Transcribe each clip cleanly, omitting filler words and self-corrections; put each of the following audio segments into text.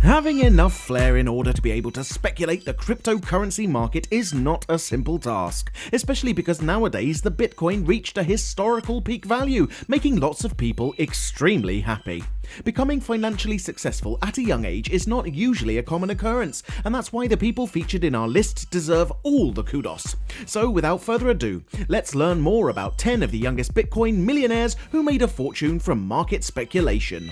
Having enough flair in order to be able to speculate the cryptocurrency market is not a simple task, especially because nowadays the Bitcoin reached a historical peak value, making lots of people extremely happy. Becoming financially successful at a young age is not usually a common occurrence, and that's why the people featured in our list deserve all the kudos. So without further ado, let's learn more about 10 of the youngest Bitcoin millionaires who made a fortune from market speculation.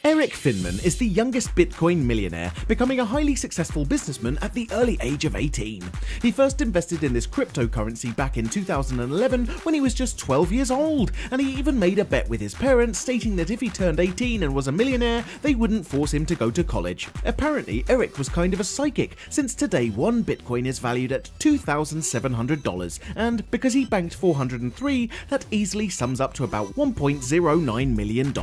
Eric Finman is the youngest Bitcoin millionaire, becoming a highly successful businessman at the early age of 18. He first invested in this cryptocurrency back in 2011 when he was just 12 years old, and he even made a bet with his parents stating that if he turned 18 and was a millionaire, they wouldn't force him to go to college. Apparently, Eric was kind of a psychic, since today one Bitcoin is valued at $2,700, and because he banked 403, that easily sums up to about $1.09 million.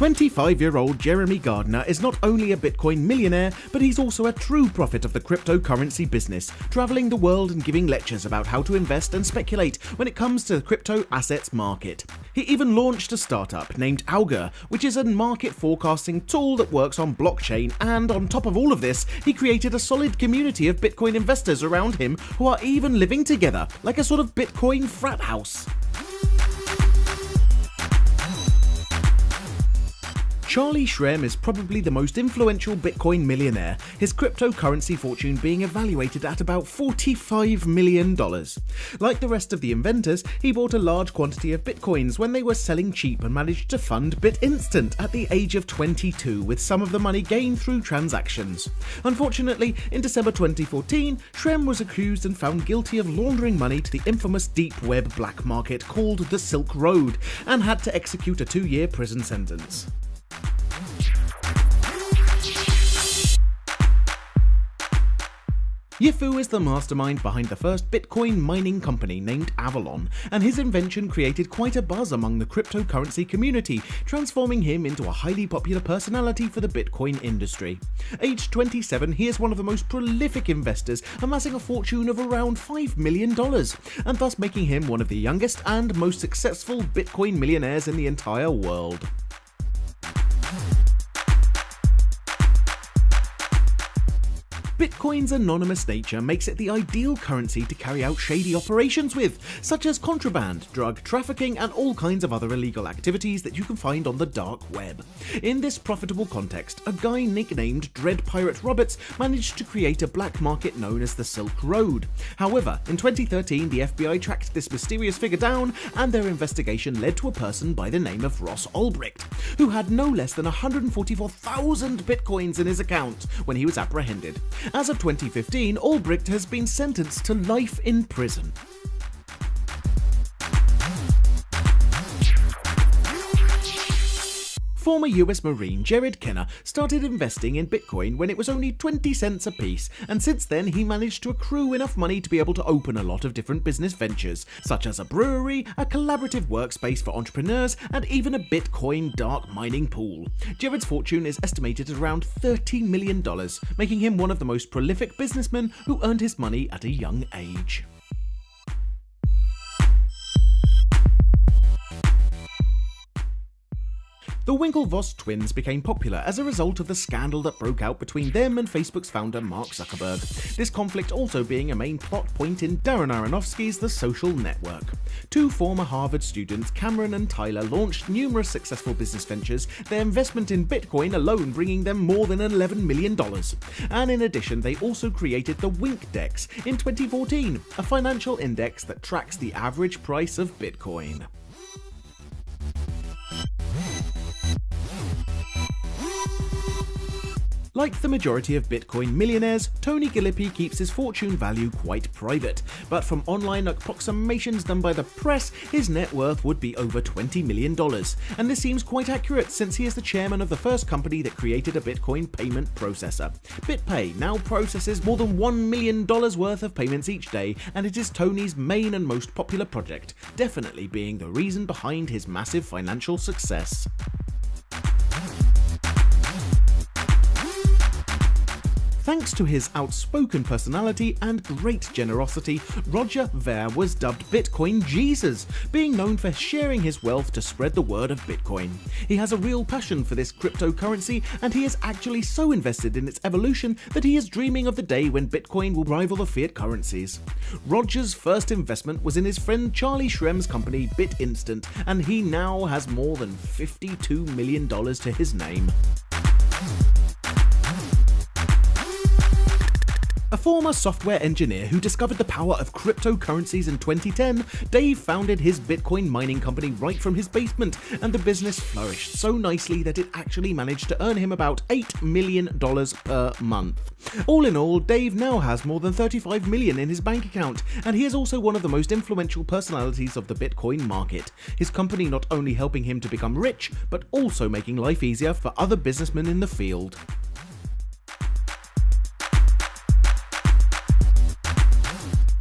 25-year-old Jeremy Gardner is not only a Bitcoin millionaire, but he's also a true prophet of the cryptocurrency business, traveling the world and giving lectures about how to invest and speculate when it comes to the crypto assets market. He even launched a startup named Augur, which is a market forecasting tool that works on blockchain, and on top of all of this, he created a solid community of Bitcoin investors around him who are even living together, like a sort of Bitcoin frat house. Charlie Shrem is probably the most influential Bitcoin millionaire, his cryptocurrency fortune being evaluated at about $45 million. Like the rest of the inventors, he bought a large quantity of Bitcoins when they were selling cheap and managed to fund BitInstant at the age of 22 with some of the money gained through transactions. Unfortunately, in December 2014, Shrem was accused and found guilty of laundering money to the infamous deep web black market called the Silk Road, and had to execute a 2-year prison sentence. Yifu is the mastermind behind the first Bitcoin mining company named Avalon, and his invention created quite a buzz among the cryptocurrency community, transforming him into a highly popular personality for the Bitcoin industry. Aged 27, he is one of the most prolific investors, amassing a fortune of around $5 million, and thus making him one of the youngest and most successful Bitcoin millionaires in the entire world. Bitcoin's anonymous nature makes it the ideal currency to carry out shady operations with, such as contraband, drug trafficking, and all kinds of other illegal activities that you can find on the dark web. In this profitable context, a guy nicknamed Dread Pirate Roberts managed to create a black market known as the Silk Road. However, in 2013, the FBI tracked this mysterious figure down, and their investigation led to a person by the name of Ross Ulbricht, who had no less than 144,000 Bitcoins in his account when he was apprehended. As of 2015, Ulbricht has been sentenced to life in prison. Former US Marine Jared Kenner started investing in Bitcoin when it was only 20 cents a piece, and since then he managed to accrue enough money to be able to open a lot of different business ventures, such as a brewery, a collaborative workspace for entrepreneurs, and even a Bitcoin dark mining pool. Jared's fortune is estimated at around $30 million, making him one of the most prolific businessmen who earned his money at a young age. The Winklevoss twins became popular as a result of the scandal that broke out between them and Facebook's founder Mark Zuckerberg, this conflict also being a main plot point in Darren Aronofsky's The Social Network. Two former Harvard students, Cameron and Tyler, launched numerous successful business ventures, their investment in Bitcoin alone bringing them more than $11 million. And in addition, they also created the Winkdex in 2014, a financial index that tracks the average price of Bitcoin. Like the majority of Bitcoin millionaires, Tony Gillespie keeps his fortune value quite private, but from online approximations done by the press, his net worth would be over $20 million, and this seems quite accurate since he is the chairman of the first company that created a Bitcoin payment processor. BitPay now processes more than $1 million worth of payments each day, and it is Tony's main and most popular project, definitely being the reason behind his massive financial success. Thanks to his outspoken personality and great generosity, Roger Ver was dubbed Bitcoin Jesus, being known for sharing his wealth to spread the word of Bitcoin. He has a real passion for this cryptocurrency, and he is actually so invested in its evolution that he is dreaming of the day when Bitcoin will rival the fiat currencies. Roger's first investment was in his friend Charlie Shrem's company BitInstant, and he now has more than $52 million to his name. A former software engineer who discovered the power of cryptocurrencies in 2010, Dave founded his Bitcoin mining company right from his basement, and the business flourished so nicely that it actually managed to earn him about $8 million per month. All in all, Dave now has more than $35 million in his bank account, and he is also one of the most influential personalities of the Bitcoin market. His company not only helping him to become rich, but also making life easier for other businessmen in the field.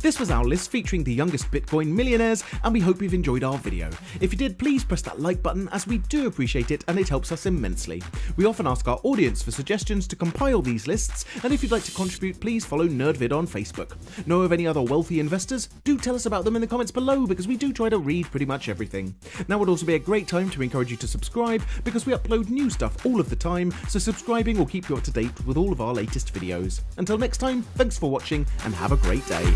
This was our list featuring the youngest Bitcoin millionaires, and we hope you've enjoyed our video. If you did, please press that like button, as we do appreciate it and it helps us immensely. We often ask our audience for suggestions to compile these lists, and if you'd like to contribute, please follow NerdVid on Facebook. Know of any other wealthy investors? Do tell us about them in the comments below, because we do try to read pretty much everything. Now would also be a great time to encourage you to subscribe, because we upload new stuff all of the time, so subscribing will keep you up to date with all of our latest videos. Until next time, thanks for watching and have a great day.